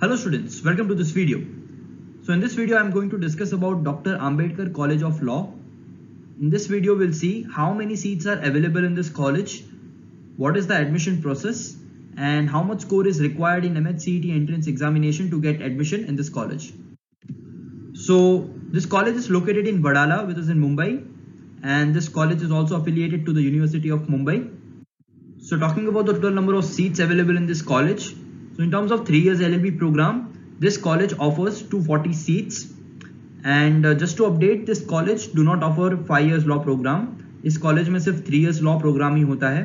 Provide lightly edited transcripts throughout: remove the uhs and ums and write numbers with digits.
Hello students, welcome to this video. So in this video, I'm going to discuss about Dr. Ambedakr College of Law. In this video, we'll see how many seats are available in this college, what is the admission process, and how much score is required in MH CET entrance examination to get admission in this college. So this college is located in Vadala, which is in Mumbai, and this college is also affiliated to the University of Mumbai. So talking about the total number of seats available in this college. So in terms of 3 years LLB program, this college offers 240 seats. And just to update, this college do not offer 5 years law program. इस college में सिर्फ 3 years law program ही होता है.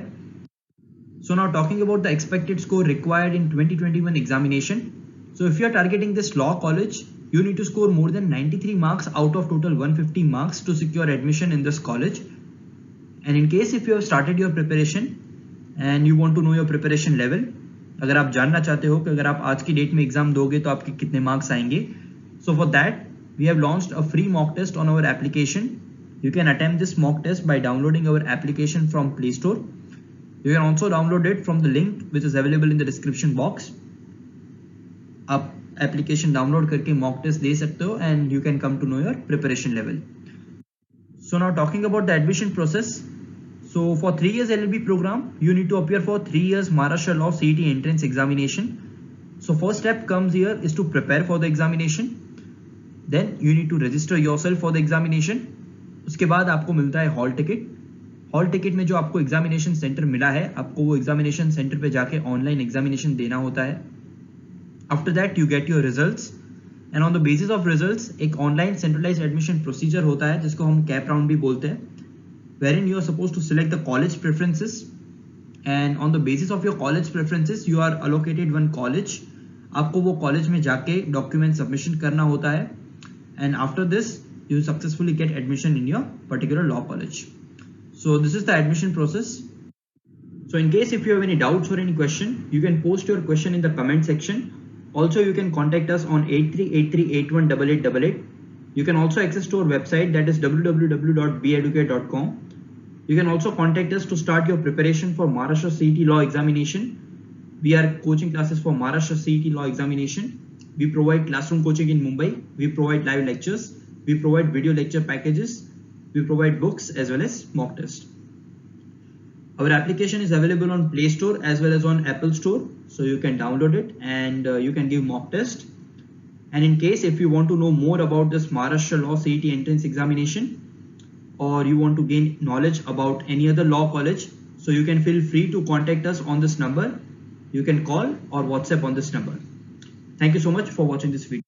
So now talking about the expected score required in 2021 examination. So if you are targeting this law college, you need to score more than 93 marks out of total 150 marks to secure admission in this college. And in case if you have started your preparation and you want to know your preparation level, अगर आप जानना चाहते हो कि अगर आप आज की डेट में एग्जाम दोगे तो आपके कितने मार्क्स आएंगे, so for that we have launched a free mock test on our application. You can attempt this mock test by downloading our application from Play Store. You can also download it from the link which is available in the description box. आप application download करके mock test दे सकते हो and you can come to know your preparation level. So now talking about the admission process. So for 3 years LLB program, you need to appear for 3 years Maharashtra Law CET entrance examination. So first step comes here is to prepare for the examination. Then you need to register yourself for the examination. उसके बाद आपको मिलता है hall ticket. Hall ticket में जो आपको examination centre मिला है, आपको वो एग्जामिनेशन सेंटर पे जाके ऑनलाइन एग्जामिनेशन देना होता है. After that you get your results and on the basis of results एक ऑनलाइन सेंट्रलाइज्ड एडमिशन प्रोसीजर होता है जिसको हम कैप राउंड भी बोलते हैं, wherein you are supposed to select the college preferences, and on the basis of your college preferences you are allocated one college. आपको वो कॉलेज में जाके डॉक्यूमेंट सबमिशन करना होता है and after this you successfully get admission in your particular law college. So this is the admission process. So in case if you have any doubts or any question, you can post your question in the comment section. Also you can contact us on 8383818888. You can also access to our website, that is www.beducare.com. You can also contact us to start your preparation for Maharashtra CET Law examination. We are coaching classes for Maharashtra CET Law examination. We provide classroom coaching in Mumbai. We provide live lectures. We provide video lecture packages. We provide books as well as mock test. Our application is available on Play Store as well as on Apple Store. So you can download it and you can give mock test. And in case if you want to know more about this Maharashtra Law CET entrance examination, or you want to gain knowledge about any other law college, so you can feel free to contact us on this number. You can call or WhatsApp on this number. Thank you so much for watching this video.